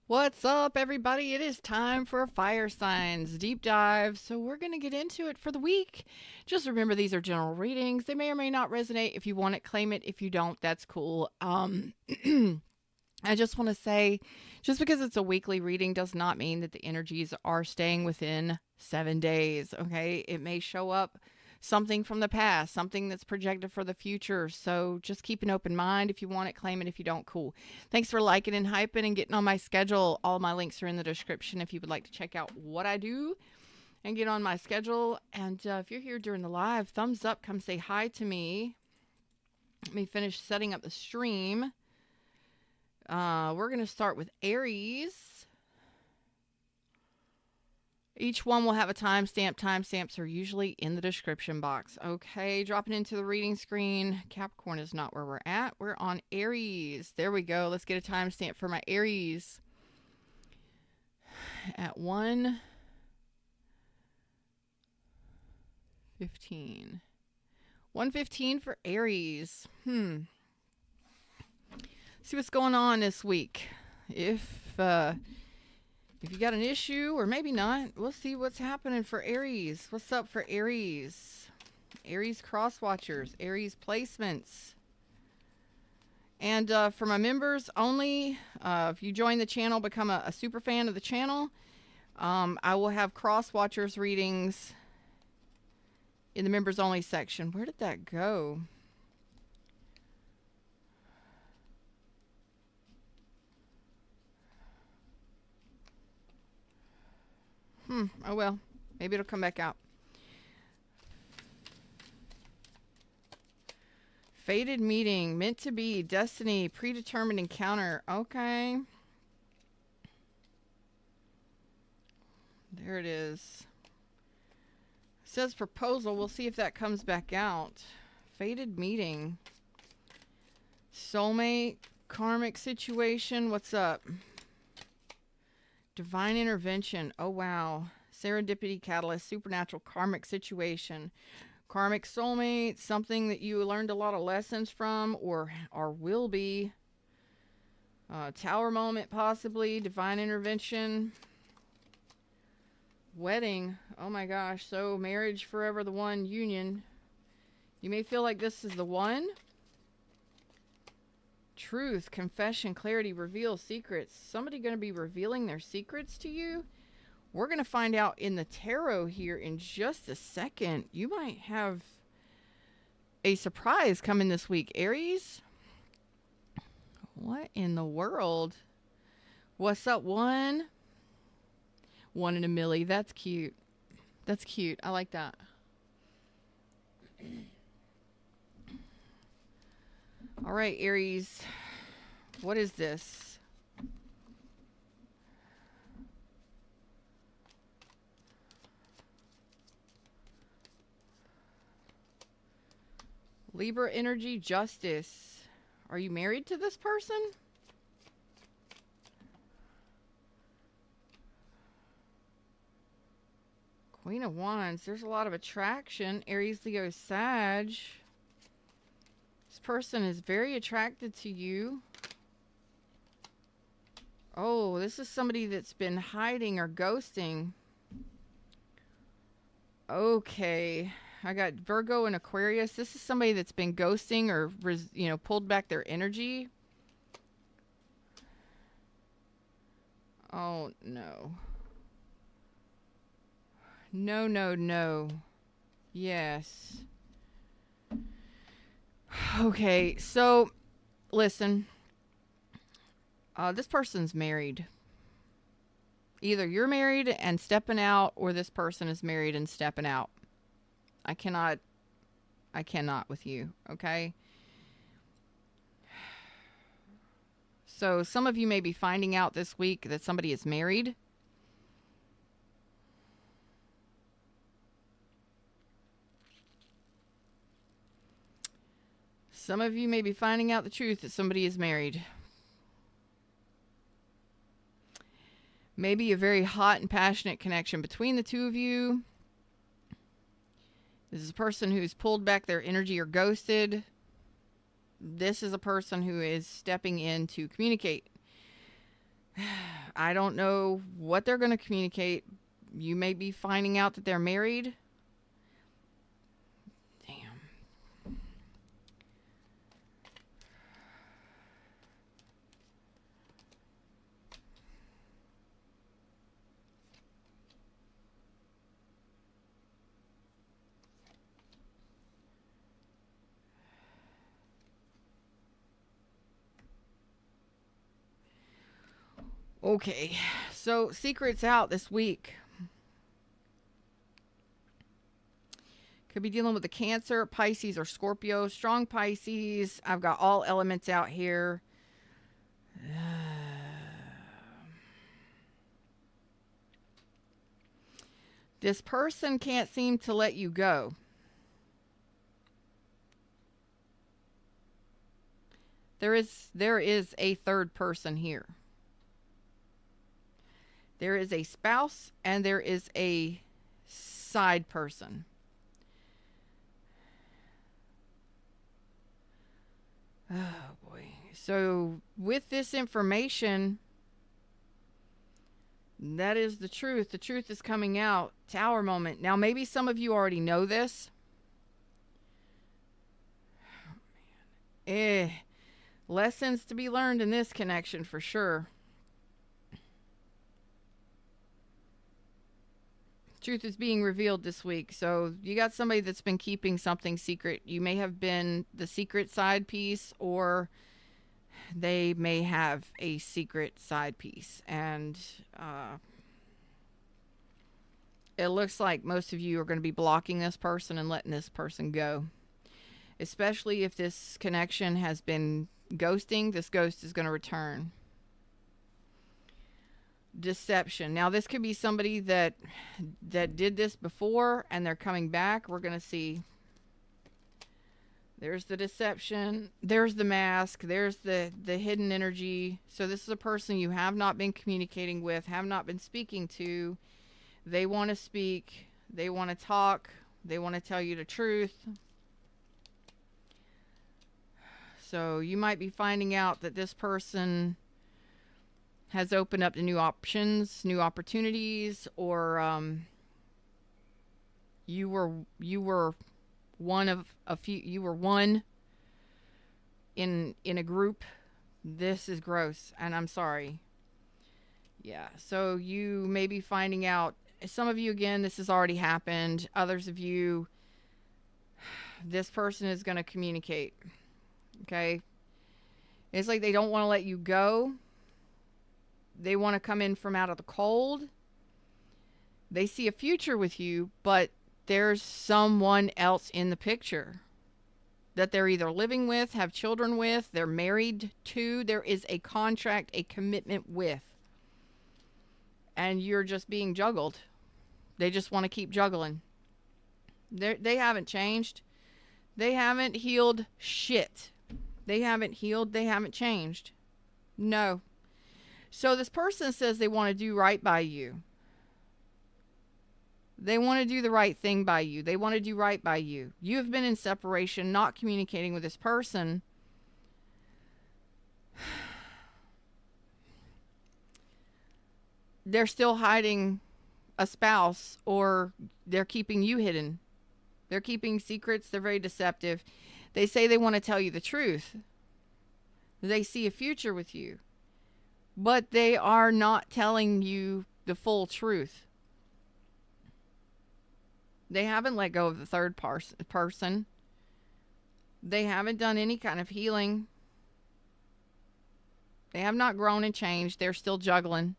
What's up, everybody? It is time for a fire signs deep dive. So, we're going to get into it for the week. Just remember, these are general readings. They may or may not resonate. If you want it, claim it. If you don't, that's cool. I just want to say, just because it's a weekly reading does not mean that the energies are staying within 7 days. Okay. It may show up something from the past, something that's projected for the future. So just keep an open mind. If you want it, claim it. If you don't, cool. Thanks for liking and hyping and getting on my schedule. All my links are in the description if you would like to check out what I do and get on my schedule. And if you're here during the live, thumbs up, come say hi to me. Let me finish setting up the stream. We're going to start with Aries. Each one will have a timestamp. Timestamps are usually in the description box. Okay, dropping into the reading screen. Capricorn is not where we're at. We're on Aries. There we go. Let's get a timestamp for my Aries. At 1:15. 1:15 for Aries. See what's going on this week. If you got an issue, or maybe not, we'll see what's happening for Aries. What's up for Aries? Aries cross watchers, Aries placements. And for my members only, if you join the channel, become a super fan of the channel, I will have cross watchers readings in the members only section. Where did that go? Oh well, maybe it'll come back out. Fated meeting, meant to be, destiny, predetermined encounter. Okay. There it is. It says proposal. We'll see if that comes back out. Fated meeting. Soulmate, karmic situation. What's up? Divine intervention. Oh, wow. Serendipity catalyst, supernatural karmic situation. Karmic soulmate, something that you learned a lot of lessons from or will be. Tower moment, possibly. Divine intervention. Wedding. Oh my gosh. So marriage forever, the one, union. You may feel like this is the one. Truth, confession, clarity, reveal secrets. Somebody going to be revealing their secrets to you? We're going to find out in the tarot here in just a second. You might have a surprise coming this week, Aries. What in the world? What's up, one? One in a milli. That's cute. That's cute. I like that. All right, Aries. What is this? Libra energy, justice. Are you married to this person? Queen of Wands. There's a lot of attraction. Aries, Leo, Sag. This person is very attracted to you. Oh, this is somebody that's been hiding or ghosting. Okay. I got Virgo and Aquarius. This is somebody that's been ghosting or, pulled back their energy. Oh, no. No, no, no. Yes. Okay, so listen. This person's married. Either you're married and stepping out, or this person is married and stepping out. I cannot with you, okay? So some of you may be finding out this week that somebody is married. Some of you may be finding out the truth that somebody is married. Maybe a very hot and passionate connection between the two of you. This is a person who's pulled back their energy or ghosted. This is a person who is stepping in to communicate. I don't know what they're going to communicate. You may be finding out that they're married. Damn. Okay, so secrets out this week. Could be dealing with a Cancer, Pisces, or Scorpio. Strong Pisces. I've got all elements out here. This person can't seem to let you go. There is a third person here. There is a spouse and there is a side person. Oh boy. So with this information, that is the truth. The truth is coming out. Tower moment. Now maybe some of you already know this. Oh, man. Lessons to be learned in this connection for sure. Truth is being revealed this week. So you got somebody that's been keeping something secret. You may have been the secret side piece, or they may have a secret side piece. And it looks like most of you are going to be blocking this person and letting this person go. Especially if this connection has been ghosting, this ghost is going to return. Deception. Now this could be somebody that did this before and they're coming back. We're going to see. There's the deception. There's the mask. There's the hidden energy. So this is a person you have not been communicating with, have not been speaking to. They want to speak. They want to talk. They want to tell you the truth. So you might be finding out that this person has opened up to new options, new opportunities, or you were one of a few. You were one in a group. This is gross, and I'm sorry. Yeah. So you may be finding out. Some of you, again, this has already happened. Others of you, this person is going to communicate. Okay. It's like they don't want to let you go. They want to come in from out of the cold. They see a future with you, but there's someone else in the picture that they're either living with, have children with, they're married to. There is a contract, a commitment with. And you're just being juggled. They just want to keep juggling. They haven't changed. They haven't healed shit. They haven't healed. They haven't changed. No. So this person says they want to do right by you. They want to do the right thing by you. They want to do right by you. You have been in separation, not communicating with this person. They're still hiding a spouse, or they're keeping you hidden. They're keeping secrets. They're very deceptive. They say they want to tell you the truth. They see a future with you. But they are not telling you the full truth. They haven't let go of the third person. They haven't done any kind of healing. They have not grown and changed. They're still juggling.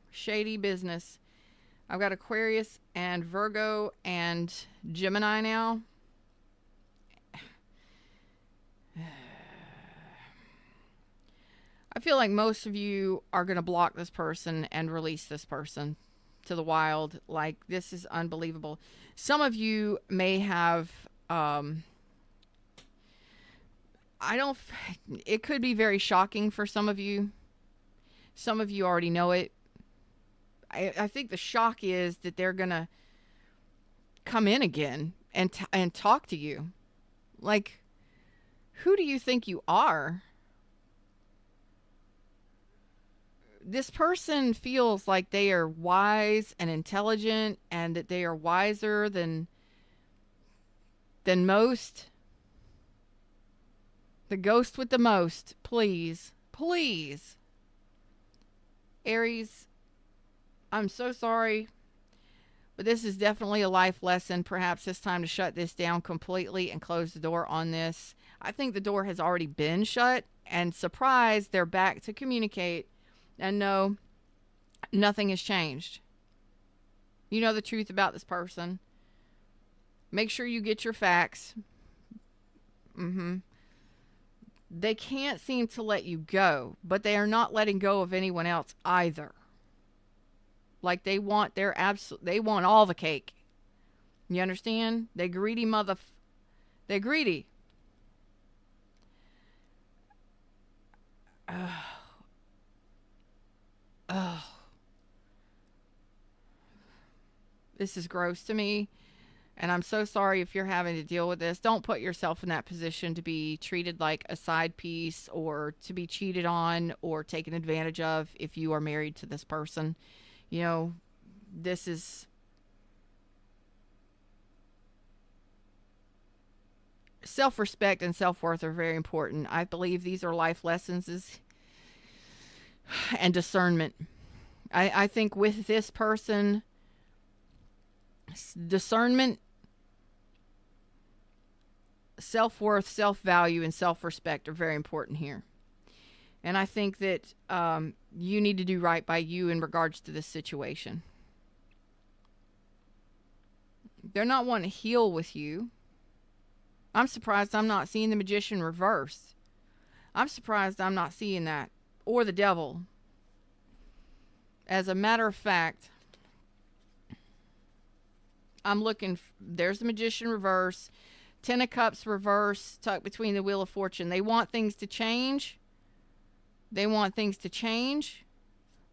Shady business. I've got Aquarius and Virgo and Gemini now. I feel like most of you are going to block this person and release this person to the wild. Like, this is unbelievable. Some of you may have, it could be very shocking for some of you. Some of you already know it. I think the shock is that they're going to come in again and talk to you. Like, who do you think you are? this person feels like they are wise and intelligent and that they are wiser than most. The ghost with the most, please. Please. Aries, I'm so sorry, but this is definitely a life lesson. Perhaps it's time to shut this down completely and close the door on this. I think the door has already been shut, and surprise, they're back to communicate. And no, nothing has changed. You know the truth about this person. Make sure you get your facts. They can't seem to let you go, but they are not letting go of anyone else either. Like they want they want all the cake. You understand? They greedy they're greedy. Oh. This is gross to me. And I'm so sorry if you're having to deal with this. Don't put yourself in that position to be treated like a side piece or to be cheated on or taken advantage of if you are married to this person. You know, this is self-respect and self-worth are very important. I believe these are life lessons and discernment. I think with this person, discernment, self-worth, self-value, and self-respect are very important here. And I think that you need to do right by you in regards to this situation. They're not wanting to heal with you. I'm surprised I'm not seeing the Magician reverse. I'm surprised I'm not seeing that. Or the Devil. As a matter of fact, I'm looking, there's the Magician reverse, 10 of Cups reverse, tucked between the Wheel of Fortune. They want things to change. They want things to change,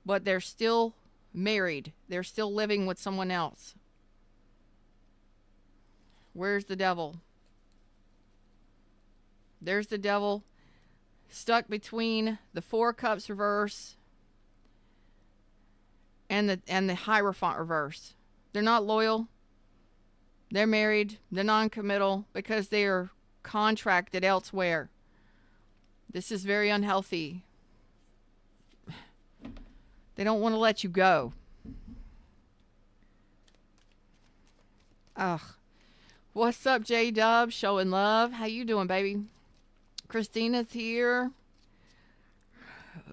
but they're still married. They're still living with someone else. Where's the Devil? There's the Devil, stuck between the 4 of Cups reverse and the Hierophant reverse. They're not loyal. They're married. They're non-committal because they are contracted elsewhere. This is very unhealthy. They don't want to let you go. Ugh. What's up, J-Dub? Showing love. How you doing, baby? Christina's here.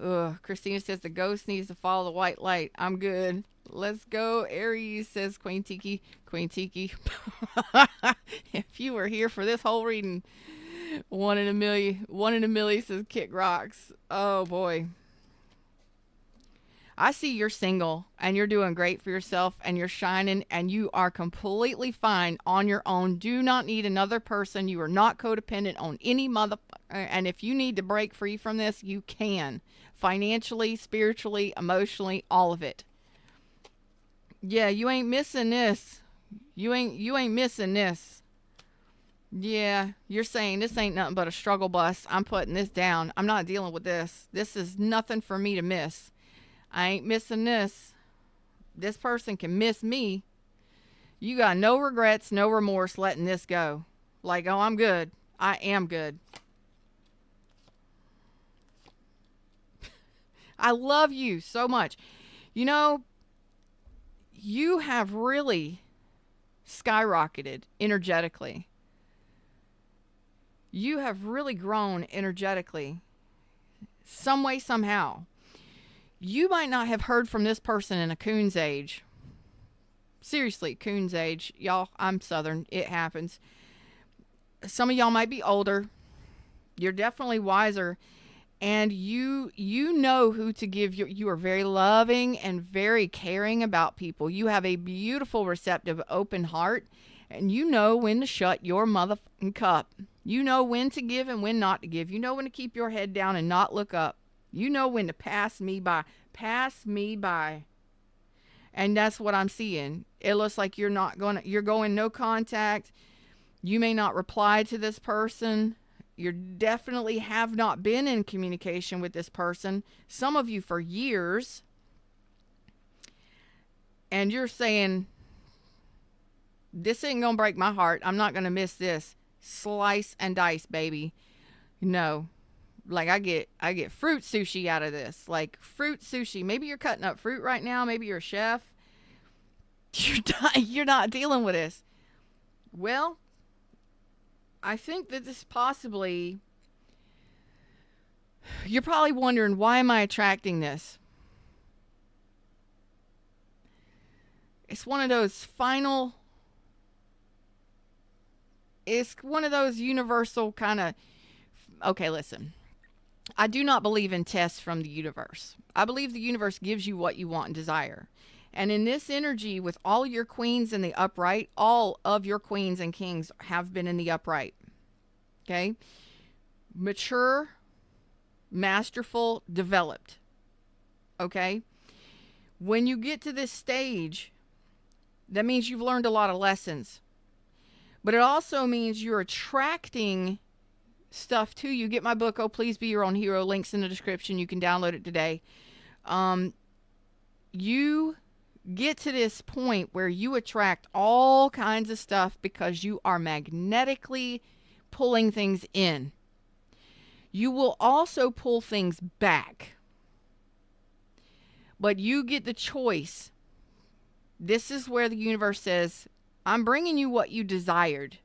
Ugh. Christina says the ghost needs to follow the white light. I'm good. Let's go, Aries, says Queen Tiki. Queen Tiki. If you were here for this whole reading, one in a million, says Kick Rocks. Oh, boy. I see you're single, and you're doing great for yourself, and you're shining, and you are completely fine on your own. Do not need another person. You are not codependent on any motherfucker. And if you need to break free from this, you can. Financially, spiritually, emotionally, all of it. Yeah, you ain't missing this. You ain't missing this. Yeah, you're saying this ain't nothing but a struggle bus. I'm putting this down. I'm not dealing with this. This is nothing for me to miss. I ain't missing this. This person can miss me. You got no regrets, no remorse letting this go. Like, oh, I'm good. I am good. I love you so much. You know, you have really skyrocketed energetically. You have really grown energetically. Some way, somehow. You might not have heard from this person in a coon's age. Seriously, coon's age. Y'all, I'm Southern. It happens. Some of y'all might be older. You're definitely wiser. And you know who to give you are very loving and very caring about people. You have a beautiful, receptive, open heart. And you know when to shut your motherfucking cup. You know when to give and when not to give. You know when to keep your head down and not look up. You know when to pass me by. Pass me by. And that's what I'm seeing. It looks like you're going no contact. You may not reply to this person. You definitely have not been in communication with this person, some of you for years, and you're saying, this ain't gonna break my heart. I'm not gonna miss this. Slice and dice, baby. No. Like I get fruit sushi out of this. Like fruit sushi. Maybe you're cutting up fruit right now. Maybe you're a chef. You're not dealing with this. Well, I think that this possibly, you're probably wondering, why am I attracting this? It's one of those it's one of those universal kind of, okay, listen. I do not believe in tests from the universe. I believe the universe gives you what you want and desire. And in this energy, with all your queens in the upright, all of your queens and kings have been in the upright. Okay? Mature, masterful, developed. Okay? When you get to this stage, that means you've learned a lot of lessons. But it also means you're attracting stuff to you. Get my book, Oh Please Be Your Own Hero. Links in the description. You can download it today. You get to this point where you attract all kinds of stuff because you are magnetically pulling things in. You will also pull things back. But you get the choice. This is where the universe says, I'm bringing you what you desired.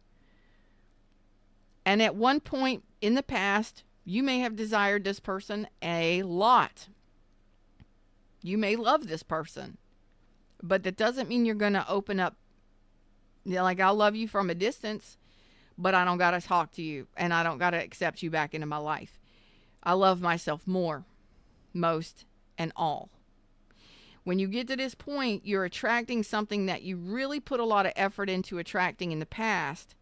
And at one point in the past, you may have desired this person a lot. You may love this person. But that doesn't mean you're going to open up. You know, like, I'll love you from a distance, but I don't got to talk to you. And I don't got to accept you back into my life. I love myself more, most, and all. When you get to this point, you're attracting something that you really put a lot of effort into attracting in the past.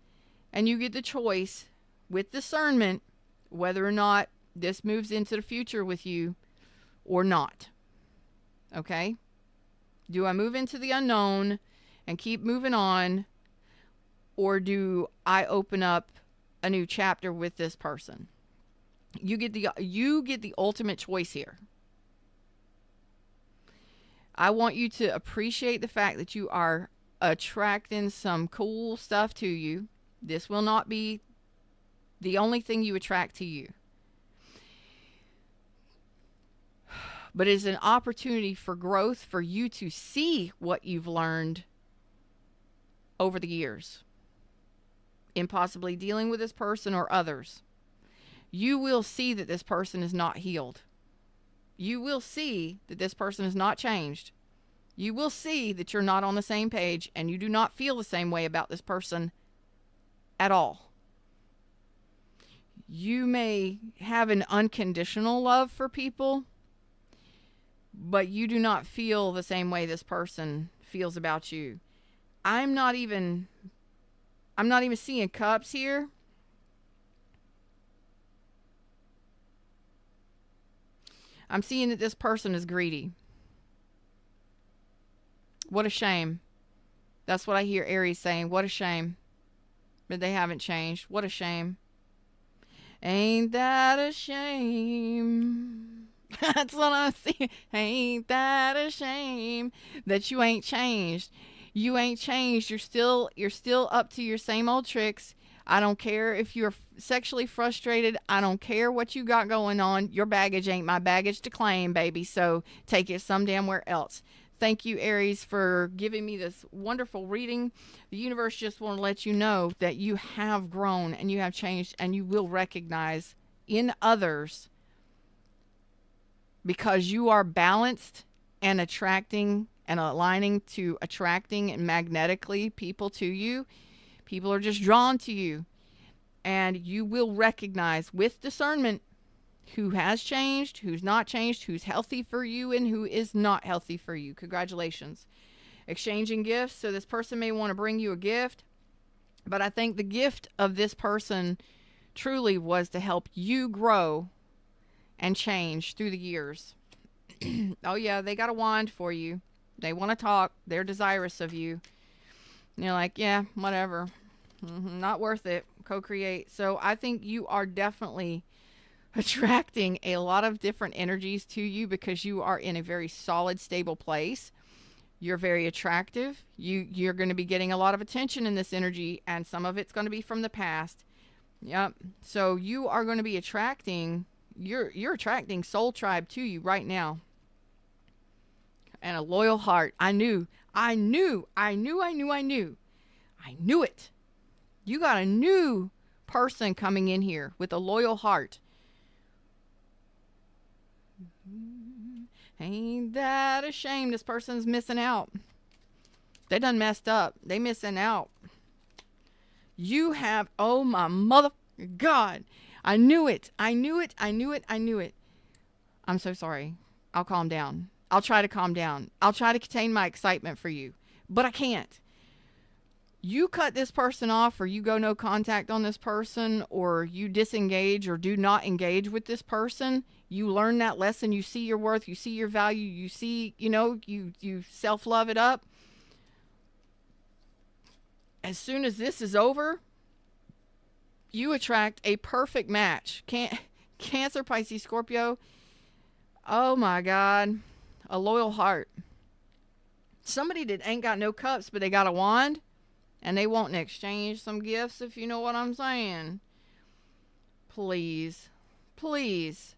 And you get the choice, with discernment, whether or not this moves into the future with you or not. Okay? Do I move into the unknown and keep moving on? Or do I open up a new chapter with this person? You get the ultimate choice here. I want you to appreciate the fact that you are attracting some cool stuff to you. This will not be the only thing you attract to you. But it's an opportunity for growth, for you to see what you've learned over the years in possibly dealing with this person or others. You will see that this person is not healed. You will see that this person is not changed. You will see that you're not on the same page and you do not feel the same way about this person at all. You may have an unconditional love for people, but you do not feel the same way this person feels about you. I'm not even seeing cups here. I'm seeing that this person is greedy. What a shame. That's what I hear Aries saying. What a shame. But they haven't changed. What a shame. Ain't that a shame? That's what I'm seeing. Ain't that a shame that you ain't changed? You ain't changed. You're still up to your same old tricks. I don't care if you're sexually frustrated. I don't care what you got going on. Your baggage ain't my baggage to claim, baby. So take it some damn where else. Thank you, Aries, for giving me this wonderful reading. The universe just want to let you know that you have grown and you have changed, and you will recognize in others, because you are balanced and attracting and aligning to attracting and magnetically people to you. People are just drawn to you. And you will recognize with discernment who has changed, who's not changed, who's healthy for you, and who is not healthy for you. Congratulations. Exchanging gifts. So this person may want to bring you a gift. But I think the gift of this person truly was to help you grow and change through the years. Oh yeah, they got a wand for you. They want to talk. They're desirous of you. And you're like, yeah, whatever. Not worth it. Co-create. So I think you are definitely attracting a lot of different energies to you because you are in a very solid, stable place. You're very attractive. You're going to be getting a lot of attention in this energy, and some of it's going to be from the past. Yep. So you are going to be attracting, you're attracting soul tribe to you right now. And a loyal heart. I knew it. You got a new person coming in here with a loyal heart. Ain't that a shame? This person's missing out. They done messed up. They missing out. You have, oh my mother God. I knew it. I'm so sorry. I'll calm down. I'll try to calm down. I'll try to contain my excitement for you. But I can't. You cut this person off, or you go no contact on this person, or you disengage or do not engage with this person. You learn that lesson. You see your worth. You see your value. You see, you self-love it up. As soon as this is over, you attract a perfect match. Cancer, Pisces, Scorpio. Oh my God. A loyal heart. Somebody that ain't got no cups, but they got a wand, and they want to exchange some gifts, if you know what I'm saying. Please. Please.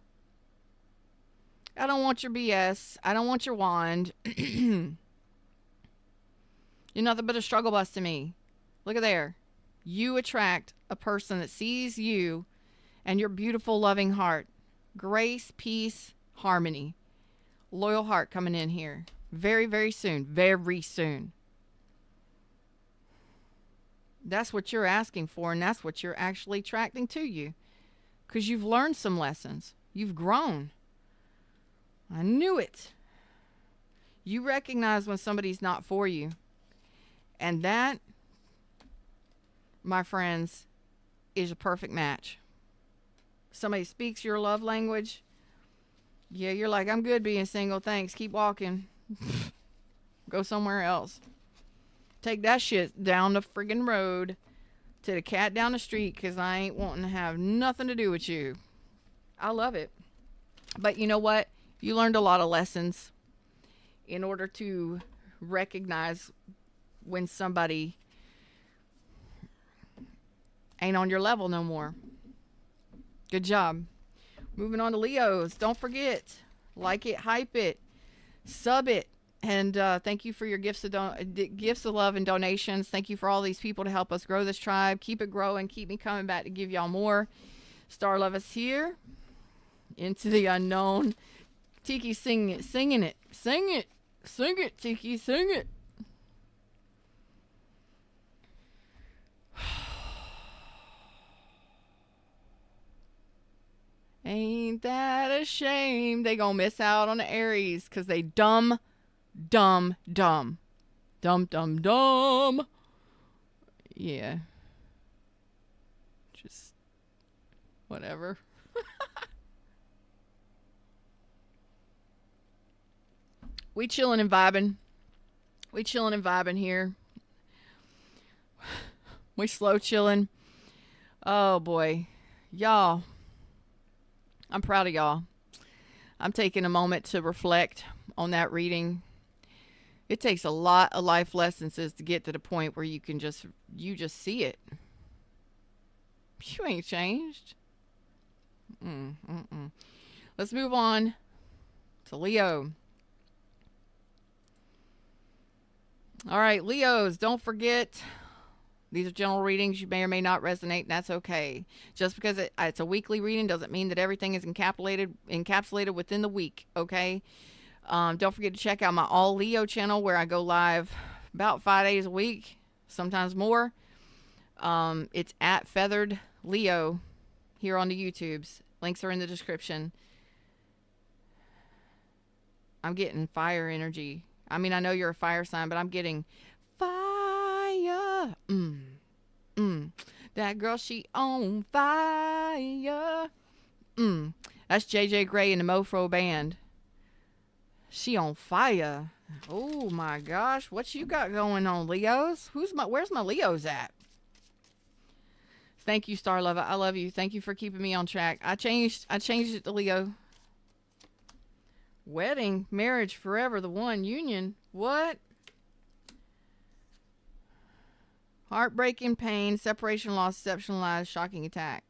I don't want your BS. I don't want your wand. You're nothing but a struggle bus to me. Look at there. You attract a person that sees you and your beautiful, loving heart. Grace, peace, harmony. Loyal heart coming in here. Very, very soon. Very soon. That's what you're asking for, and that's what you're actually attracting to you. Because you've learned some lessons. You've grown. I knew it. You recognize when somebody's not for you. And that, my friends, is a perfect match. Somebody speaks your love language. Yeah, you're like, I'm good being single. Thanks. Keep walking. Go somewhere else. Take that shit down the friggin' road to the cat down the street, because I ain't wanting to have nothing to do with you. I love it. But you know what? You learned a lot of lessons in order to recognize when somebody ain't on your level no more. Good job. Moving on to Leos. Don't forget, like it, hype it, sub it, and thank you for your gifts of love and donations. Thank you for all these people to help us grow this tribe. Keep it growing. Keep me coming back to give y'all more. Star Love is here. Into the unknown. Tiki, sing it, singing it, sing it, sing it, Tiki, sing it. Ain't that a shame? They gonna miss out on the Aries because they dumb. Yeah. Just whatever. We chilling and vibing. Here. We slow chilling. Oh boy. Y'all. I'm proud of y'all. I'm taking a moment to reflect on that reading. It takes a lot of life lessons to get to the point where you just see it. You ain't changed. Let's move on to Leo. All right, Leos, don't forget, these are general readings. You may or may not resonate, and that's okay. Just because it's a weekly reading doesn't mean that everything is encapsulated within the week, okay? Don't forget to check out my All Leo channel, where I go live about 5 days a week, sometimes more. It's at Feathered Leo here on the YouTubes. Links are in the description. I'm getting fire energy. I mean, I know you're a fire sign, but I'm getting fire. That girl, she on fire. That's JJ Gray and the Mofro Band. She on fire. Oh my gosh, what you got going on, Leos? Where's my Leos at? Thank you, Star Lover. I love you. Thank you for keeping me on track. I changed it to Leo. Wedding, marriage, forever, the one, union. What? Heartbreaking pain, separation, loss, deception, lies, shocking attack.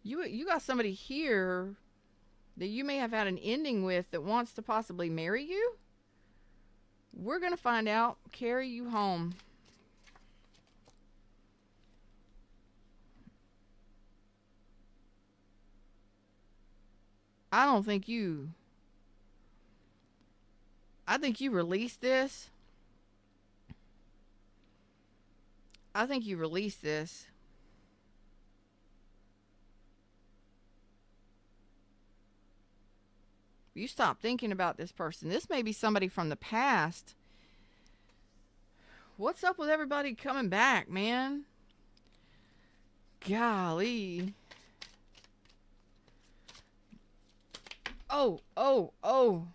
You got somebody here that you may have had an ending with that wants to possibly marry you? We're going to find out. Carry you home. I don't think you... I think you release this. I think you release this. You stop thinking about this person. This may be somebody from the past. What's up with everybody coming back, man? Golly. Oh. Whoa.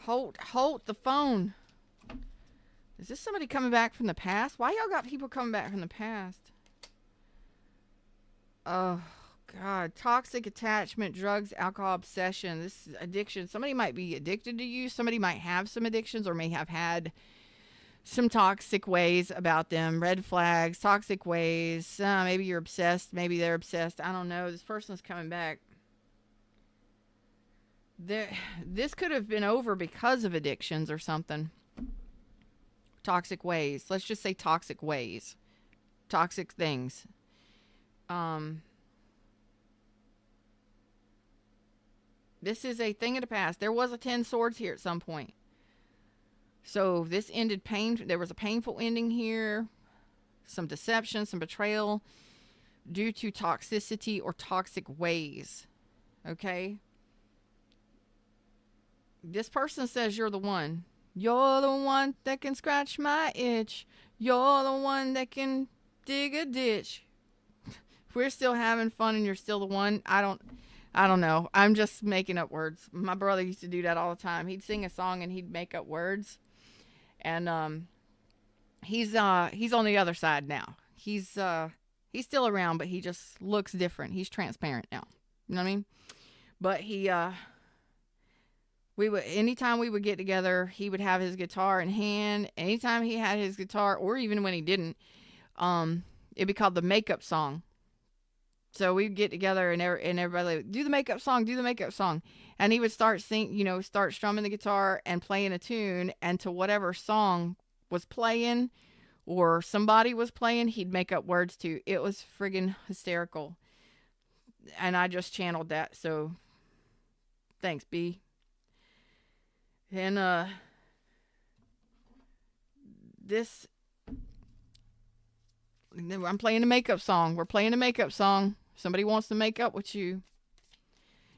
Hold the phone. Is this somebody coming back from the past? Why y'all got people coming back from the past? Oh, God. Toxic attachment, drugs, alcohol, obsession. This is addiction. Somebody might be addicted to you. Somebody might have some addictions or may have had some toxic ways about them. Red flags, toxic ways. Maybe you're obsessed. Maybe they're obsessed. I don't know. This person's coming back. This could have been over because of addictions or something. Toxic ways. Let's just say toxic ways. Toxic things. This is a thing of the past. There was a 10 swords here at some point. So this ended there was a painful ending here. Some deception, some betrayal due to toxicity or toxic ways. Okay? This person says you're the one. You're the one that can scratch my itch. You're the one that can dig a ditch. If we're still having fun and you're still the one, I don't know. I'm just making up words. My brother used to do that all the time. He'd sing a song and he'd make up words. And he's on the other side now. He's still around, but he just looks different. He's transparent now. You know what I mean? But anytime we would get together, he would have his guitar in hand. Anytime he had his guitar, or even when he didn't, it'd be called the makeup song. So we'd get together and everybody would do the makeup song. And he would start start strumming the guitar and playing a tune, and to whatever song was playing or somebody was playing, he'd make up words to. It was friggin' hysterical. And I just channeled that, so thanks, B. And I'm playing the makeup song. We're playing the makeup song. Somebody wants to make up with you.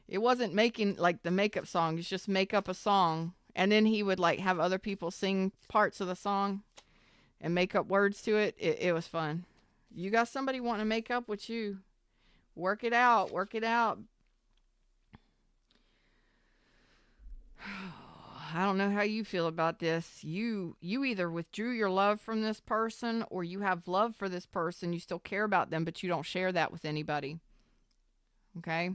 It wasn't making like the makeup song. It's just make up a song. And then he would like have other people sing parts of the song and make up words to it. It was fun. You got somebody wanting to make up with you. Work it out. I don't know how you feel about this. You either withdrew your love from this person, or you have love for this person. You still care about them, but you don't share that with anybody. Okay?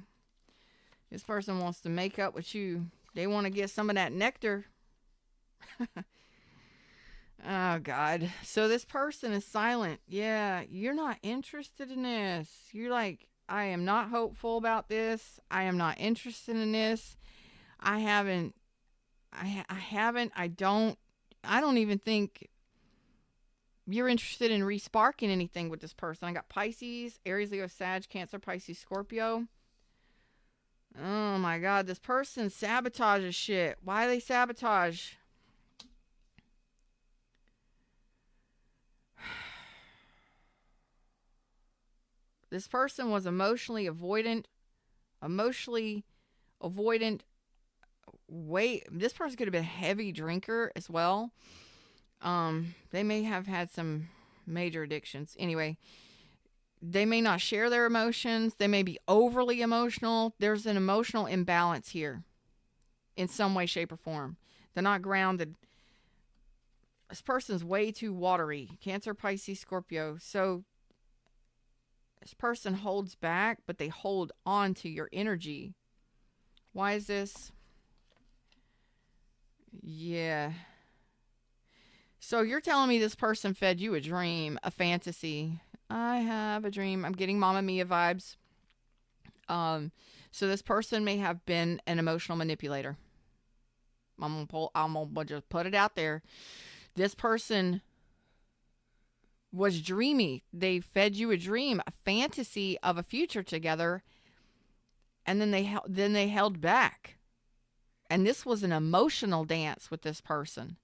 This person wants to make up with you. They want to get some of that nectar. Oh, God. So this person is silent. Yeah, you're not interested in this. You're like, I am not hopeful about this. I am not interested in this. I don't even think you're interested in resparking anything with this person. I got Pisces, Aries, Leo, Sag, Cancer, Pisces, Scorpio. Oh my God, this person sabotages shit. Why do they sabotage? This person was emotionally avoidant. This person could have been a heavy drinker as well. They may have had some major addictions. Anyway, they may not share their emotions. They may be overly emotional. There's an emotional imbalance here in some way, shape, or form. They're not grounded. This person's way too watery. Cancer, Pisces, Scorpio. So this person holds back, but they hold on to your energy. Why is this? Yeah. So you're telling me this person fed you a dream, a fantasy. I have a dream. I'm getting Mamma Mia vibes. So this person may have been an emotional manipulator. I'm gonna just put it out there. This person was dreamy. They fed you a dream, a fantasy of a future together, and then they held back. And this was an emotional dance with this person.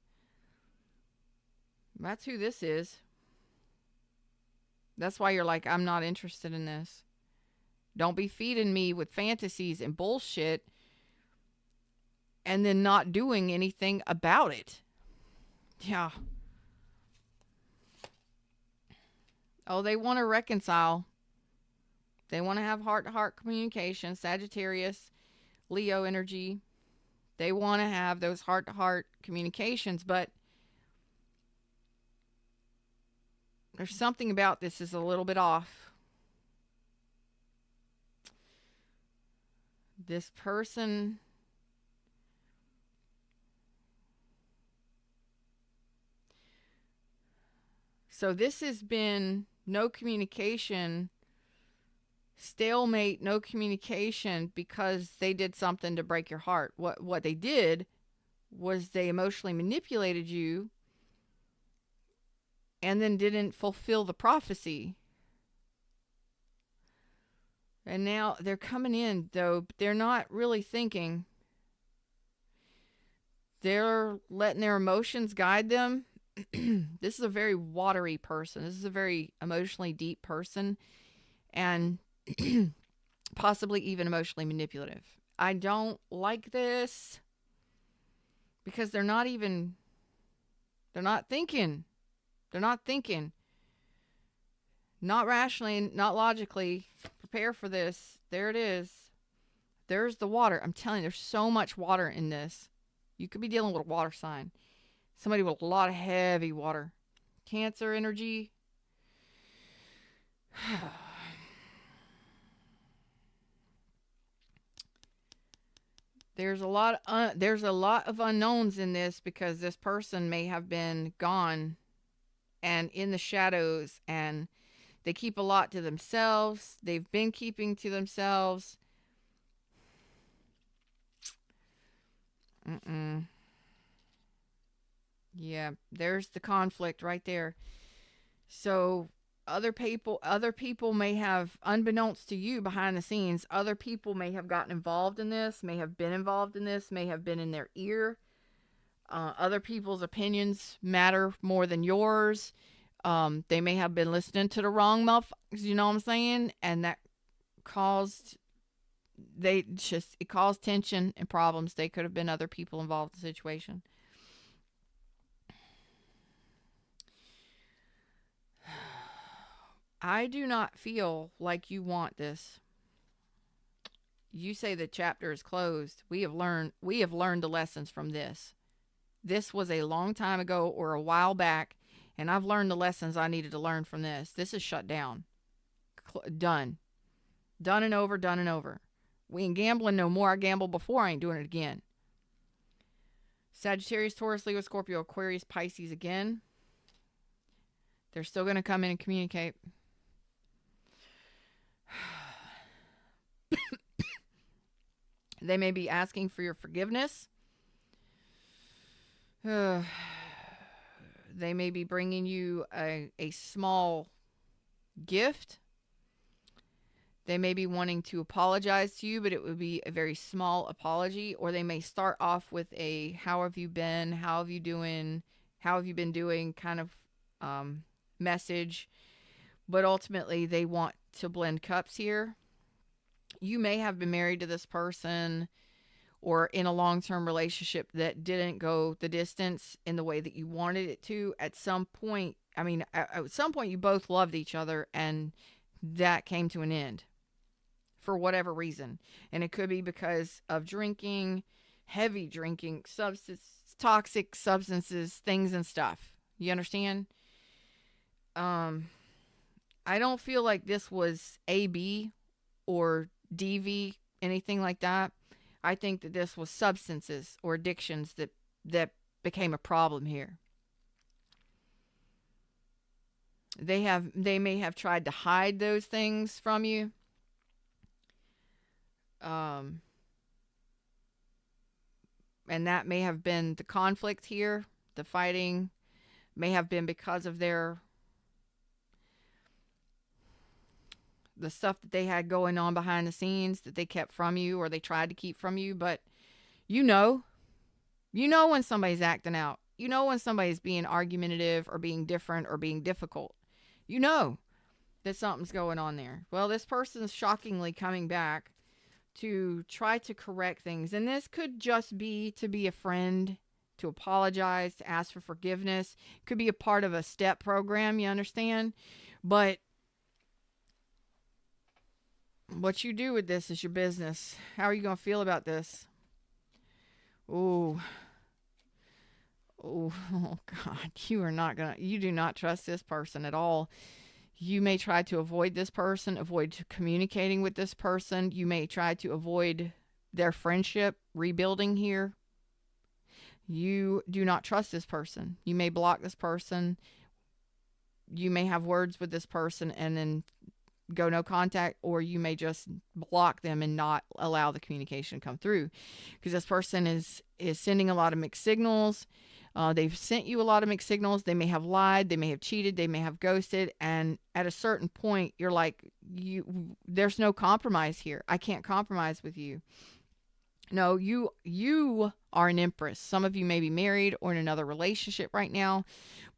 That's who this is. That's why you're like, I'm not interested in this. Don't be feeding me with fantasies and bullshit and then not doing anything about it. Yeah. Oh, they want to reconcile. They want to have heart-to-heart communication. Sagittarius, Leo energy. They want to have those heart-to-heart communications, but there's something about this is a little bit off. This person so this has been no communication, stalemate, no communication because they did something to break your heart. What they did was they emotionally manipulated you and then didn't fulfill the prophecy. And now they're coming in, though, but they're not really thinking. They're letting their emotions guide them. This is a very watery person. This is a very emotionally deep person and possibly even emotionally manipulative. I don't like this because they're not thinking. They're not thinking. Not rationally, not logically. Prepare for this. There it is. There's the water. I'm telling you, there's so much water in this. You could be dealing with a water sign. Somebody with a lot of heavy water. Cancer energy. There's a lot of unknowns in this because this person may have been gone and in the shadows, and they keep a lot to themselves. They've been keeping to themselves. Yeah, there's the conflict right there. So other people may have, unbeknownst to you behind the scenes, other people may have gotten involved in this, may have been involved in this, may have been in their ear. Other people's opinions matter more than yours. They may have been listening to the wrong motherfuckers, you know what I'm saying? And that caused it caused tension and problems. They could have been other people involved in the situation. I do not feel like you want this. You say the chapter is closed. We have learned the lessons from this. This was a long time ago or a while back, and I've learned the lessons I needed to learn from this. This is shut down. Done. Done and over, done and over. We ain't gambling no more. I gambled before. I ain't doing it again. Sagittarius, Taurus, Leo, Scorpio, Aquarius, Pisces again. They're still going to come in and communicate. They may be asking for your forgiveness. They may be bringing you a small gift. They may be wanting to apologize to you, but it would be a very small apology. Or they may start off with a how have you been, how have you doing, how have you been doing kind of message. But ultimately, they want to blend cups here. You may have been married to this person or in a long-term relationship that didn't go the distance in the way that you wanted it to. At some point, you both loved each other, and that came to an end for whatever reason. And it could be because of drinking, heavy drinking, toxic substances, things and stuff. You understand? Um, I don't feel like this was AB or DV, anything like that. I think that this was substances or addictions that became a problem here. They may have tried to hide those things from you. Um, and that may have been the conflict here. The fighting may have been because of the stuff that they had going on behind the scenes that they kept from you or they tried to keep from you. But you know, you know when somebody's acting out. You know when somebody's being argumentative or being different or being difficult. You know that something's going on there. Well, this person's shockingly coming back to try to correct things. And this could just be to be a friend, to apologize, to ask for forgiveness. Could be a part of a step program, you understand? But what you do with this is your business. How are you going to feel about this? Ooh. Oh, oh, God. You do not trust this person at all. You may try to avoid this person, avoid communicating with this person. You may try to avoid their friendship, rebuilding here. You do not trust this person. You may block this person. You may have words with this person and then go no contact, or you may just block them and not allow the communication to come through, because this person is sending a lot of mixed signals. They've sent you a lot of mixed signals. They may have lied. They may have cheated. They may have ghosted. And at a certain point, you're like, there's no compromise here. I can't compromise with you. No, you are an Empress. Some of you may be married or in another relationship right now,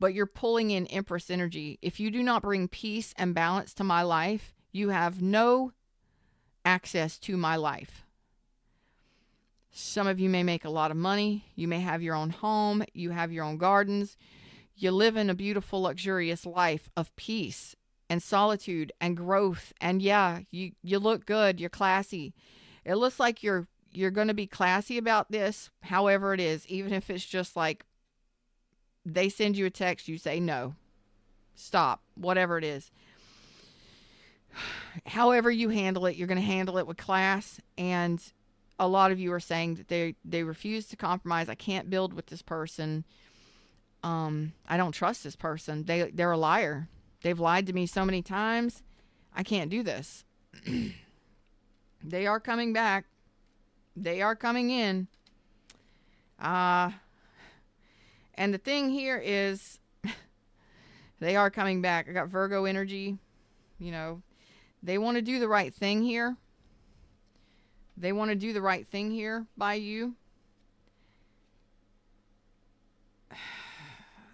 but you're pulling in Empress energy. If you do not bring peace and balance to my life, you have no access to my life. Some of you may make a lot of money. You may have your own home. You have your own gardens. You live in a beautiful, luxurious life of peace and solitude and growth. And yeah, you look good. You're classy. It looks like you're going to be classy about this, however it is, even if it's just like they send you a text, you say no, stop, whatever it is. However you handle it, you're going to handle it with class. And a lot of you are saying that they refuse to compromise. I can't build with this person. I don't trust this person. They're a liar. They've lied to me so many times. I can't do this. They are coming back. They are coming in. And the thing here is they are coming back. I got Virgo energy. You know, they want to do the right thing here. They want to do the right thing here by you.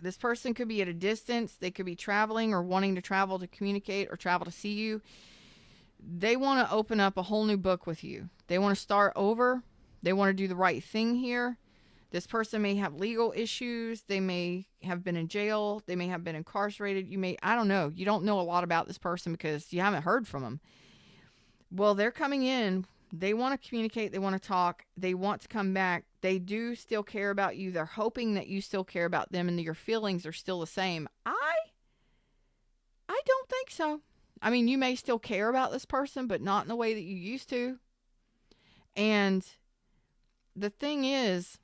This person could be at a distance. They could be traveling or wanting to travel to communicate or travel to see you. They want to open up a whole new book with you. They want to start over. They want to do the right thing here. This person may have legal issues. They may have been in jail. They may have been incarcerated. I don't know. You don't know a lot about this person because you haven't heard from them. Well, they're coming in. They want to communicate. They want to talk. They want to come back. They do still care about you. They're hoping that you still care about them and that your feelings are still the same. I don't think so. I mean, you may still care about this person, but not in the way that you used to. And the thing is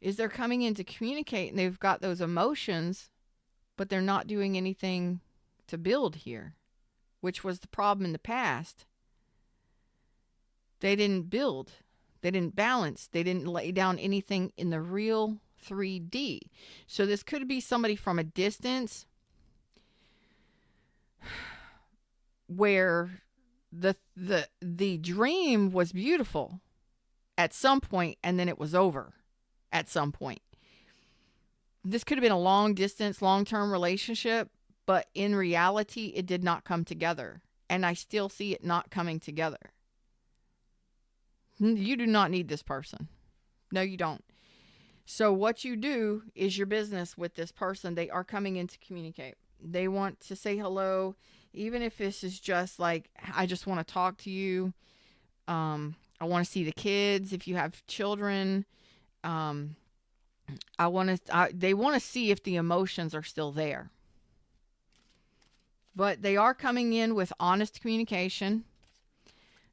they're coming in to communicate and they've got those emotions, but they're not doing anything to build here, which was the problem in the past. They didn't build. They didn't balance. They didn't lay down anything in the real 3D. So this could be somebody from a distance where the dream was beautiful at some point and then it was over at some point. This could have been a long distance, long-term relationship, but in reality, it did not come together. And I still see it not coming together. You do not need this person. No, you don't. So what you do is your business with this person. They are coming in to communicate. They want to say hello, even if this is just like, I just want to talk to you. I want to see the kids. If you have children, They want to see if the emotions are still there. But they are coming in with honest communication.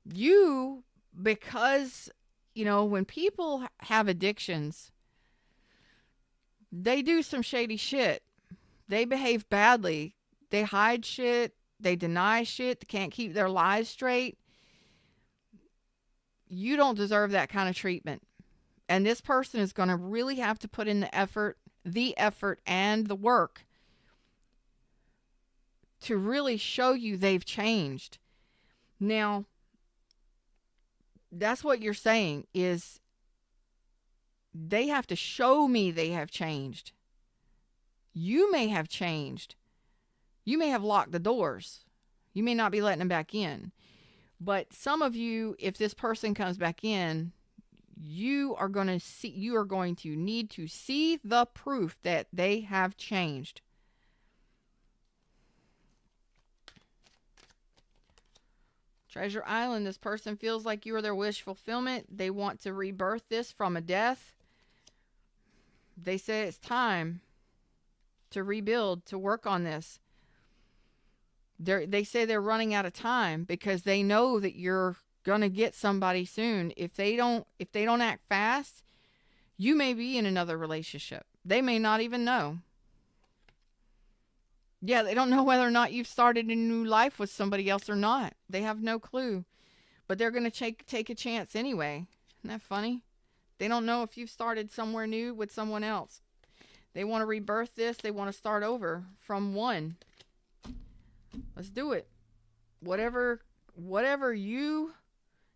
You, because, when people have addictions, they do some shady shit. They behave badly. They hide shit. They deny shit. They can't keep their lies straight. You don't deserve that kind of treatment. And this person is going to really have to put in the effort and the work to really show you they've changed. Now, that's what you're saying is they have to show me they have changed. You may have changed. You may have locked the doors. You may not be letting them back in. But some of you, if this person comes back in, you are going to need to see the proof that they have changed. Treasure Island, this person feels like you are their wish fulfillment. They want to rebirth this from a death. They say it's time to rebuild, to work on this. They say they're running out of time because they know that you're going to get somebody soon. If they don't act fast, you may be in another relationship. They may not even know. Yeah, they don't know whether or not you've started a new life with somebody else or not. They have no clue. But they're going to take a chance anyway. Isn't that funny? They don't know if you've started somewhere new with someone else. They want to rebirth this. They want to start over from one. Let's do it. Whatever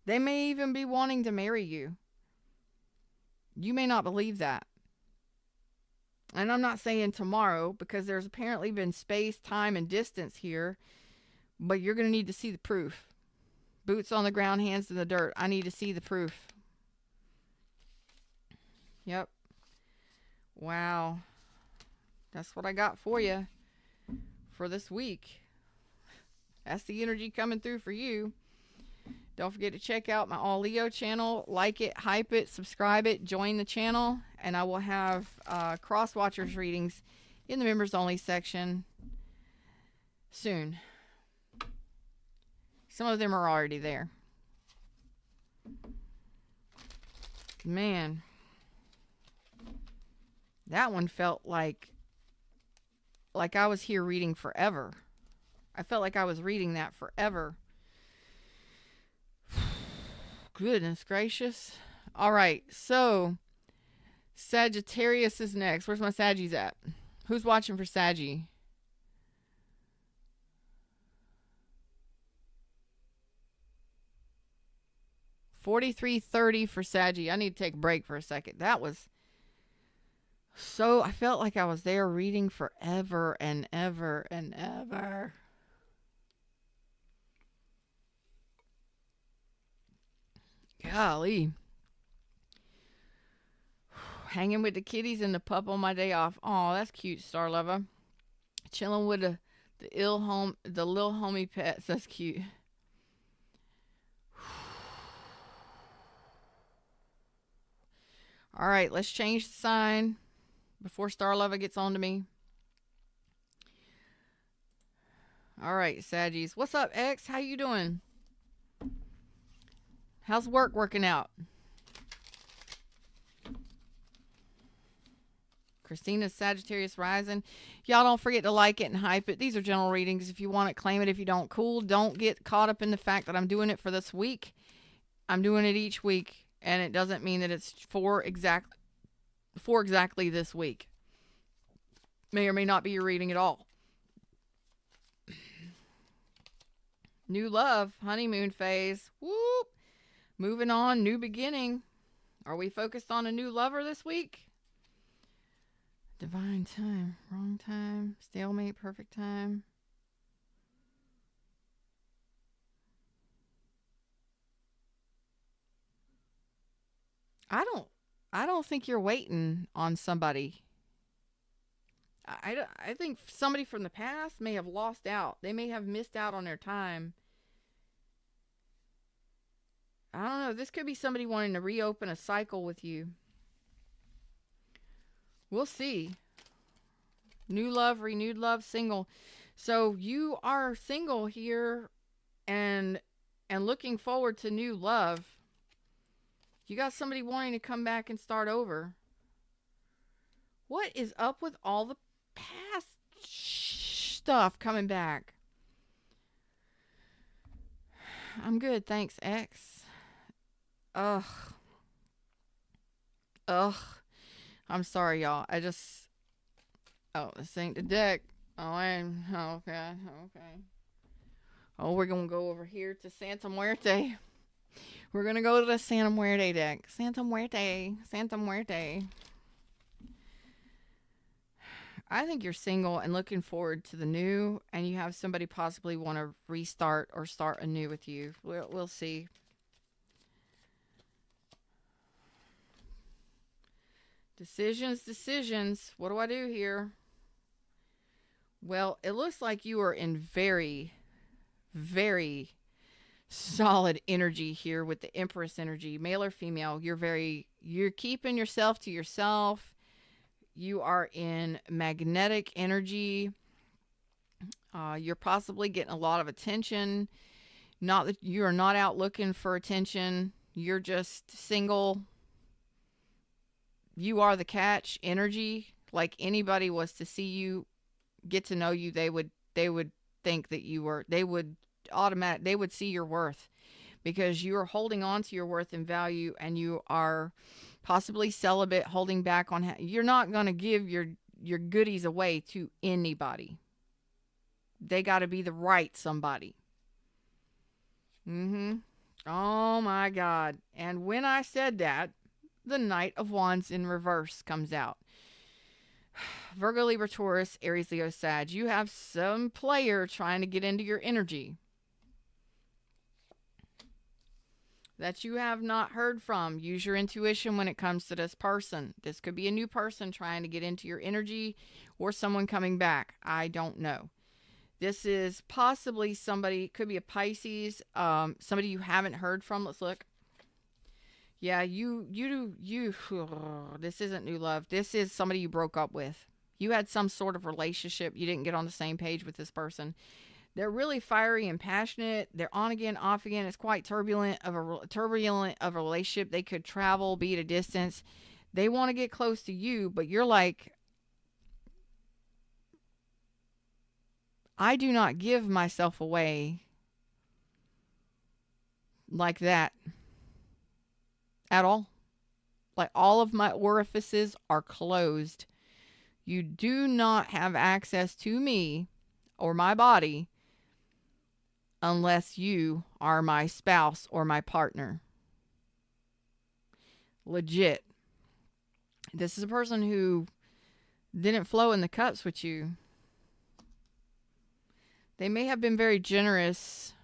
they may even be wanting to marry you. You may not believe that. And I'm not saying tomorrow because there's apparently been space, time, and distance here. But you're going to need to see the proof. Boots on the ground, hands in the dirt. I need to see the proof. Yep. Wow. That's what I got for you for this week. That's the energy coming through for you. Don't forget to check out my All Leo channel. Like it, hype it, subscribe it, join the channel. And I will have cross watchers readings in the members only section soon. Some of them are already there. Man. That one felt like I was here reading forever. I felt like I was reading that forever. Goodness gracious. All right, so Sagittarius is next. Where's my Saggies at? Who's watching for Saggy? $43.30 for Saggy. I need to take a break for a second. That was so, I felt like I was there reading forever and ever and ever. Golly. Hanging with the kitties and the pup on my day off. Oh, that's cute, Star Lover. Chilling with the little homie pets. That's cute. All right, let's change the sign before Star Lover gets on to me. All right, Saggies. What's up, X? How you doing? How's work working out? Christina's Sagittarius rising. Y'all don't forget to like it and hype it. These are general readings. If you want it, claim it. If you don't, cool. Don't get caught up in the fact that I'm doing it for this week. I'm doing it each week, and it doesn't mean that it's for exactly this week. May or may not be your reading at all. New love, honeymoon phase. Whoop. Moving on, new beginning. Are we focused on a new lover this week? Divine time, wrong time, stalemate, perfect time. I don't think you're waiting on somebody. I think somebody from the past may have lost out. They may have missed out on their time. I don't know. This could be somebody wanting to reopen a cycle with you. We'll see. New love, renewed love, single. So you are single here and looking forward to new love. You got somebody wanting to come back and start over. What is up with all the past stuff coming back? I'm good, thanks, X. Ugh. Ugh. I'm sorry, y'all. Oh, this ain't the deck. Okay. Oh, we're gonna go over here to Santa Muerte. We're gonna go to the Santa Muerte deck. Santa Muerte. I think you're single and looking forward to the new, and you have somebody possibly want to restart or start anew with you. We'll see. Decisions. What do I do here? Well, it looks like you are in very, very solid energy here with the Empress energy, male or female. You're keeping yourself to yourself. You are in magnetic energy. You're possibly getting a lot of attention. Not that you are not out looking for attention. You're just single. You are the catch energy. Like anybody was to see you, get to know you, they would think that you were, they would see your worth, because you are holding on to your worth and value, and you are possibly celibate, holding back on, you're not going to give your goodies away to anybody. They got to be the right somebody. Oh my God. And when I said that, the Knight of Wands in reverse comes out. Virgo, Libra, Taurus, Aries, Leo, Sag. You have some player trying to get into your energy that you have not heard from. Use your intuition when it comes to this person. This could be a new person trying to get into your energy, or someone coming back. I don't know. This is possibly somebody, could be a Pisces, somebody you haven't heard from. Let's look. Yeah, you, this isn't new love. This is somebody you broke up with. You had some sort of relationship. You didn't get on the same page with this person. They're really fiery and passionate. They're on again, off again. It's quite turbulent of a relationship. They could travel, be at a distance. They want to get close to you, but you're like, I do not give myself away like that at all. Like, all of my orifices are closed. You do not have access to me or my body unless you are my spouse or my partner. Legit. This is a person who didn't flow in the cups with you. They may have been very generous.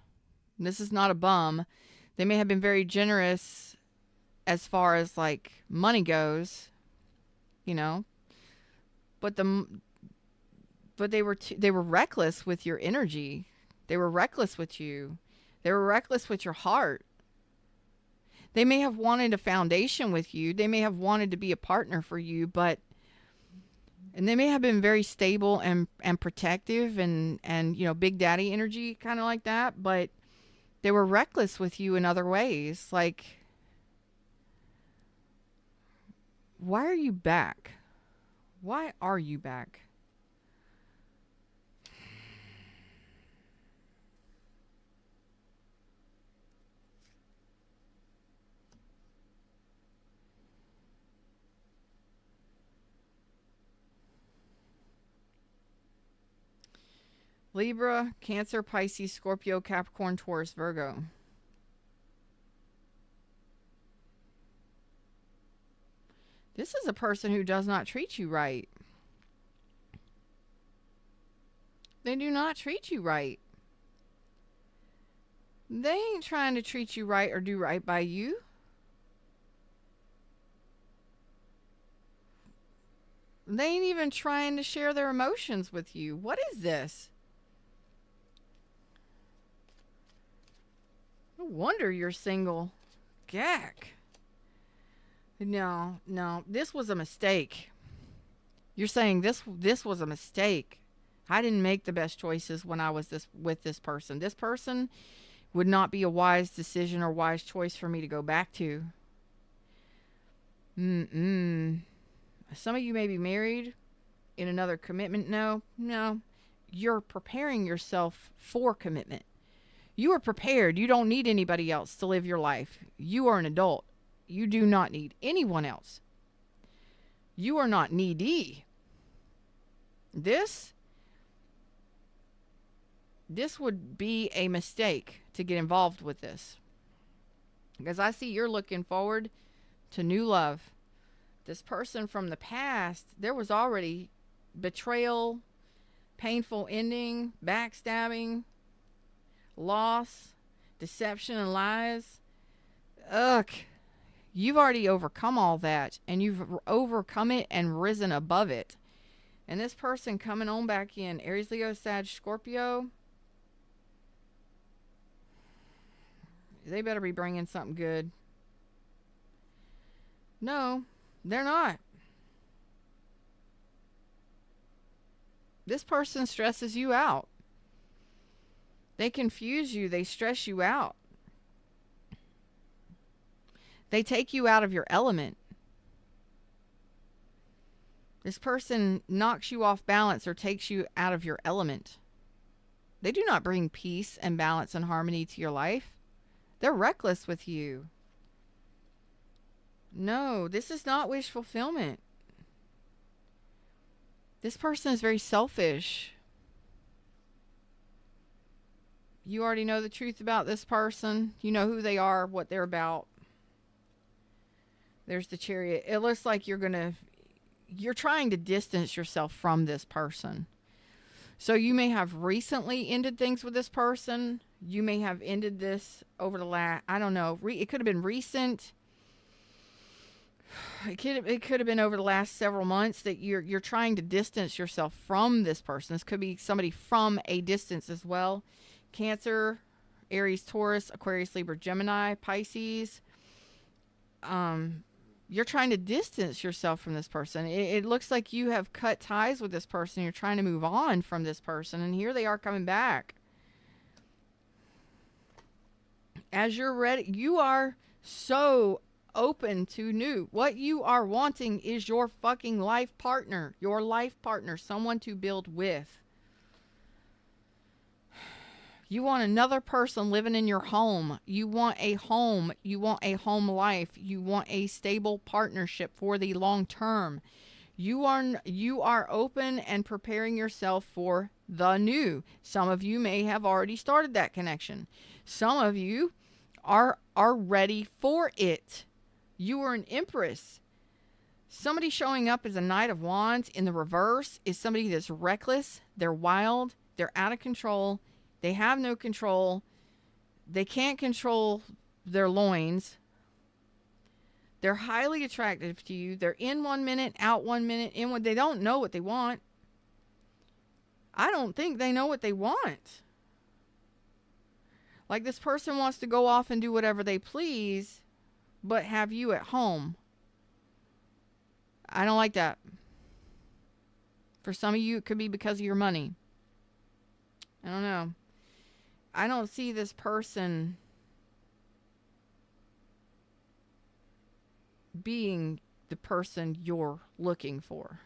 This is not a bum. They may have been very generous as far as like money goes, you know, but they were reckless with your energy. They were reckless with you. They were reckless with your heart. They may have wanted a foundation with you. They may have wanted to be a partner for you, and they may have been very stable and protective and, you know, big daddy energy, kind of like that, but they were reckless with you in other ways. Like, why are you back? Why are you back? Libra, Cancer, Pisces, Scorpio, Capricorn, Taurus, Virgo. This is a person who does not treat you right. They do not treat you right. They ain't trying to treat you right or do right by you. They ain't even trying to share their emotions with you. What is this? No wonder you're single. Gack. No, this was a mistake. You're saying this was a mistake. I didn't make the best choices when I was with this person. This person would not be a wise decision or wise choice for me to go back to. Mm-mm. Some of you may be married in another commitment. No. You're preparing yourself for commitment. You are prepared. You don't need anybody else to live your life. You are an adult. You do not need anyone else. You are not needy. This would be a mistake to get involved with this. Because I see you're looking forward to new love. This person from the past, there was already betrayal, painful ending, backstabbing, loss, deception, and lies. Ugh. You've already overcome all that, and you've overcome it and risen above it. And this person coming on back in, Aries, Leo, Sag, Scorpio, they better be bringing something good. No, they're not. This person stresses you out. They confuse you. They stress you out. They take you out of your element. This person knocks you off balance or takes you out of your element. They do not bring peace and balance and harmony to your life. They're reckless with you. No, this is not wish fulfillment. This person is very selfish. You already know the truth about this person. You know who they are, what they're about. There's the Chariot. It looks like you're trying to distance yourself from this person. So you may have recently ended things with this person. You may have ended this over the last, I don't know. It could have been recent. It could have been over the last several months that you're trying to distance yourself from this person. This could be somebody from a distance as well. Cancer, Aries, Taurus, Aquarius, Libra, Gemini, Pisces. You're trying to distance yourself from this person. It looks like you have cut ties with this person. You're trying to move on from this person. And here they are coming back. As you're ready, you are so open to new. What you are wanting is your fucking life partner. Your life partner. Someone to build with. You want another person living in your home. You want a home. You want a home life. You want a stable partnership for the long term. You are open and preparing yourself for the new. Some of you may have already started that connection. Some of you are ready for it. You are an Empress. Somebody showing up as a Knight of Wands in the reverse is somebody that's reckless. They're wild. They're out of control. They have no control. They can't control their loins. They're highly attractive to you. They're in 1 minute, out 1 minute, in what they don't know what they want. I don't think they know what they want. Like this person wants to go off and do whatever they please, but have you at home. I don't like that. For some of you, it could be because of your money. I don't know. I don't see this person being the person you're looking for.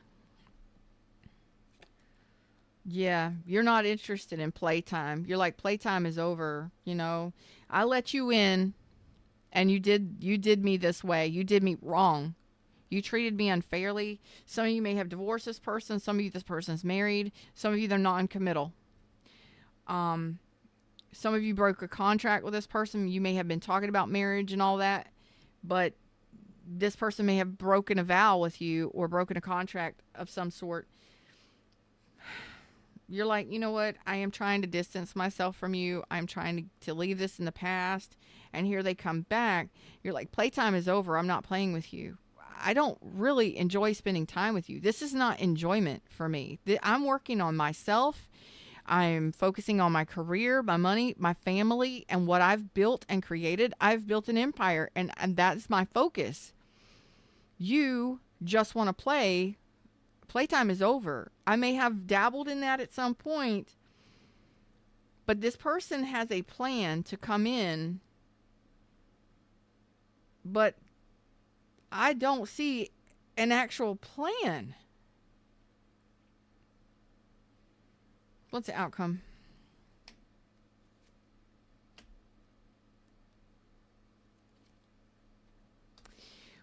Yeah, you're not interested in playtime. You're like, playtime is over. You know, I let you in and you did me this way. You did me wrong. You treated me unfairly. Some of you may have divorced this person. Some of you, this person's married. Some of you, they're non-committal. Some of you broke a contract with this person. You may have been talking about marriage and all that, but this person may have broken a vow with you or broken a contract of some sort. You're like, you know what? I am trying to distance myself from you. I'm trying to leave this in the past. And here they come back. You're like, playtime is over. I'm not playing with you. I don't really enjoy spending time with you. This is not enjoyment for me. I'm working on myself. I'm focusing on my career, my money, my family, and what I've built and created. I've built an empire, and that's my focus. You just want to play Playtime is over. I may have dabbled in that at some point, but this person has a plan to come in, but I don't see an actual plan. What's the outcome?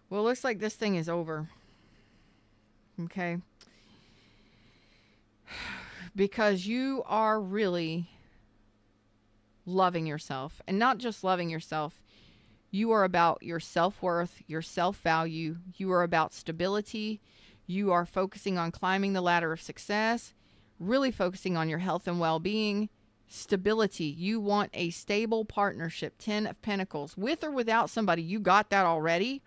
Well, it looks like this thing is over. Okay. Because you are really loving yourself, and not just loving yourself. You are about your self-worth, your self-value. You are about stability. You are focusing on climbing the ladder of success, really focusing on your health and well-being, stability. You want a stable partnership, 10 of Pentacles. With or without somebody, you got that already.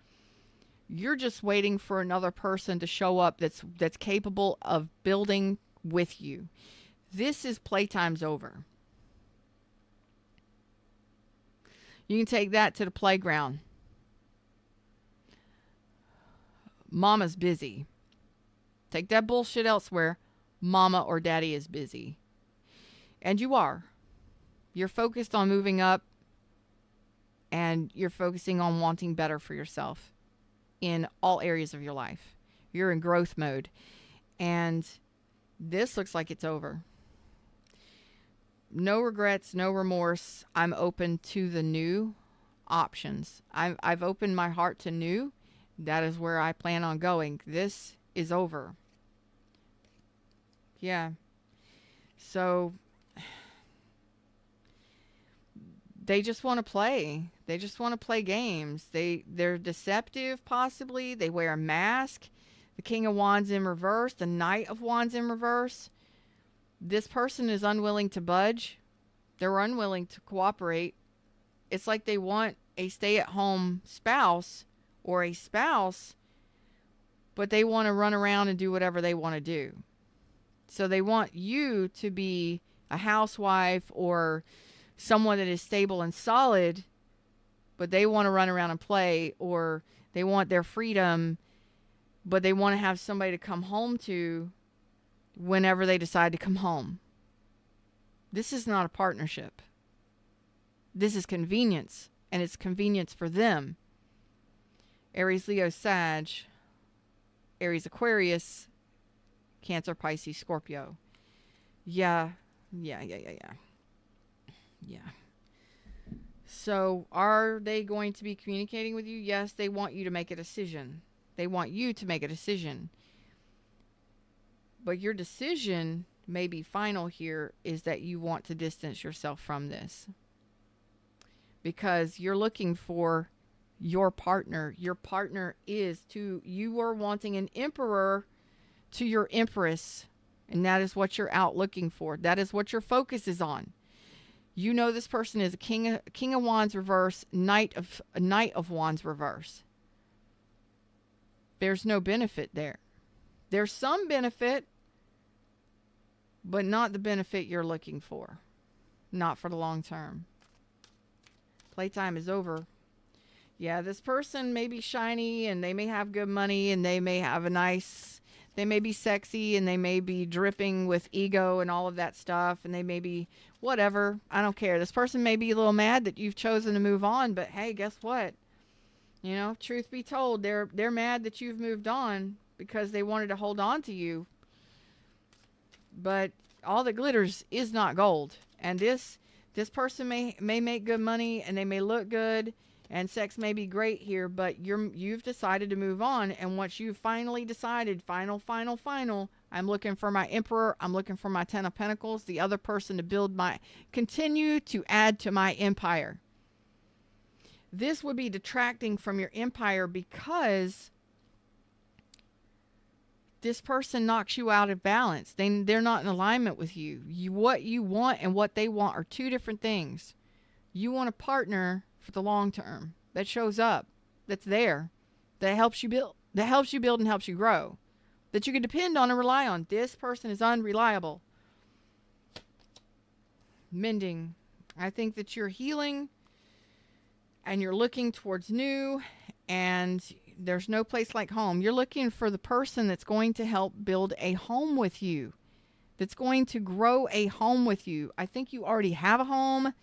You're just waiting for another person to show up that's capable of building with you. This is playtime's over. You can take that to the playground. Mama's busy. Take that bullshit elsewhere. Mama or daddy is busy. And you are. You're focused on moving up, and you're focusing on wanting better for yourself in all areas of your life. You're in growth mode. And this looks like it's over. No regrets, no remorse. I'm open to the new options. I've opened my heart to new. That is where I plan on going. This is over. Yeah. So they just want to play. They just want to play games. They're deceptive, possibly. They wear a mask. The King of Wands in reverse. The Knight of Wands in reverse. This person is unwilling to budge. They're unwilling to cooperate. It's like they want a stay-at-home spouse or a spouse, but they want to run around and do whatever they want to do. So they want you to be a housewife or someone that is stable and solid, but they want to run around and play, or they want their freedom, but they want to have somebody to come home to whenever they decide to come home. This is not a partnership. This is convenience, and it's convenience for them. Aries, Leo, Sag, Aries, Aquarius, Cancer, Pisces, Scorpio. Yeah. So are they going to be communicating with you? Yes, they want you to make a decision. They want you to make a decision. But your decision may be final here, is that you want to distance yourself from this. Because you're looking for your partner. Your partner you are wanting an emperor to your empress. And that is what you're out looking for. That is what your focus is on. You know this person is a King of Wands reverse, Knight of Wands reverse. There's no benefit there. There's some benefit, but not the benefit you're looking for. Not for the long term. Playtime is over. Yeah, this person may be shiny, and they may have good money, and they may have they may be sexy, and they may be dripping with ego and all of that stuff, and they may be whatever. I don't care. This person may be a little mad that you've chosen to move on, but hey, guess what? You know, truth be told, they're mad that you've moved on because they wanted to hold on to you. But all that glitters is not gold. And this person may make good money, and they may look good, and sex may be great here, but you've decided to move on. And once you've finally decided, final, I'm looking for my Emperor, I'm looking for my Ten of Pentacles, the other person to continue to add to my empire. This would be detracting from your empire, because this person knocks you out of balance. They're not in alignment with you. What you want and what they want are two different things. You want a partner for the long term that shows up, that's there, that helps you build and helps you grow, that you can depend on and rely on. This person is unreliable. Mending. I think that you're healing and you're looking towards new, and There's no place like home. You're looking for the person that's going to help build a home with you, that's going to grow a home with you. I think you already have a home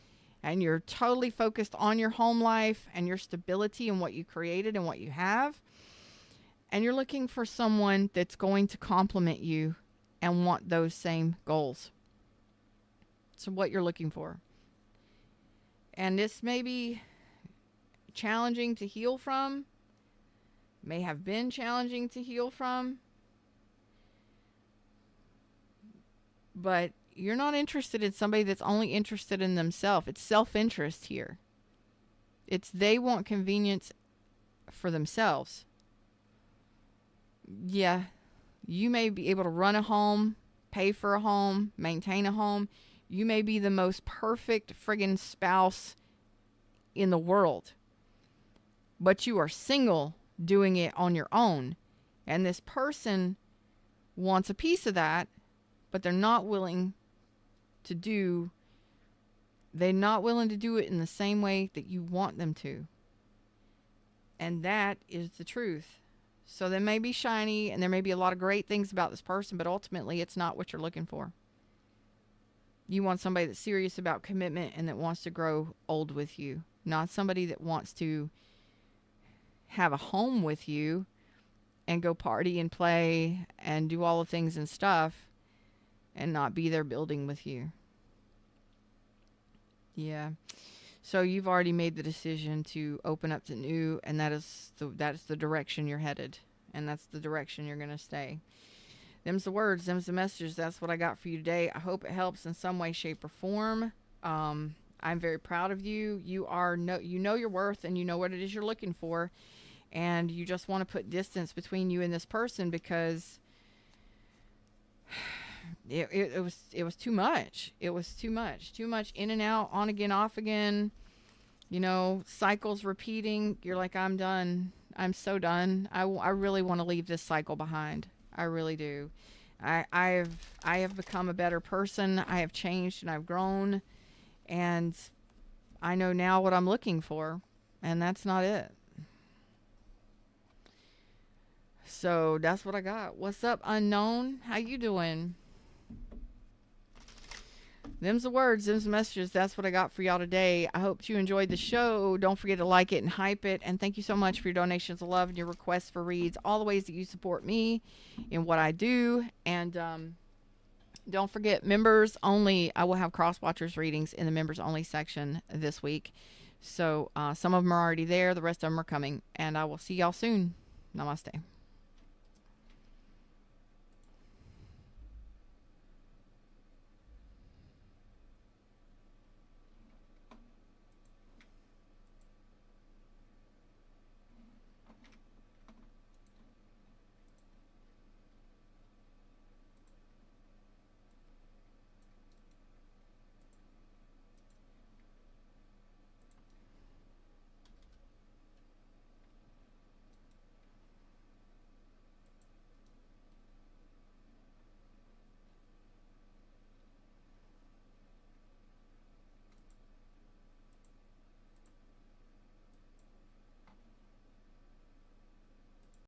and you're totally focused on your home life and your stability and what you created and what you have. And you're looking for someone that's going to complement you and want those same goals. So what you're looking for. And this may be challenging to heal from, may have been challenging to heal from, but you're not interested in somebody that's only interested in themselves. It's self-interest here. It's they want convenience for themselves. Yeah, you may be able to run a home, pay for a home, maintain a home. You may be the most perfect friggin' spouse in the world, but you are single doing it on your own. And this person wants a piece of that, but they're not willing to do it in the same way that you want them to. And that is the truth. So they may be shiny and there may be a lot of great things about this person, but ultimately it's not what you're looking for. You want somebody that's serious about commitment and that wants to grow old with you, not somebody that wants to have a home with you and go party and play and do all the things and stuff and not be there building with you. Yeah. So you've already made the decision to open up to new, and that is the direction you're headed, and that's the direction you're going to stay. Them's the words, them's the messages. That's what I got for you today. I hope it helps in some way, shape, or form. I'm very proud of you. You know your worth, and you know what it is you're looking for, and you just want to put distance between you and this person because it was too much. It was too much in and out, on again, off again. Cycles repeating. You're like, I'm done. I'm so done. I really want to leave this cycle behind. I really do. I have become a better person. I have changed and I've grown, and I know now what I'm looking for, and that's not it. So that's what I got. What's up, unknown? How you doing? Them's the words, them's the messages. That's what I got for y'all today. I hope you enjoyed the show. Don't forget to like it and hype it. And thank you so much for your donations of love and your requests for reads. All the ways that you support me in what I do. And don't forget, members only. I will have Cross Watchers readings in the members only section this week. So some of them are already there. The rest of them are coming. And I will see y'all soon. Namaste.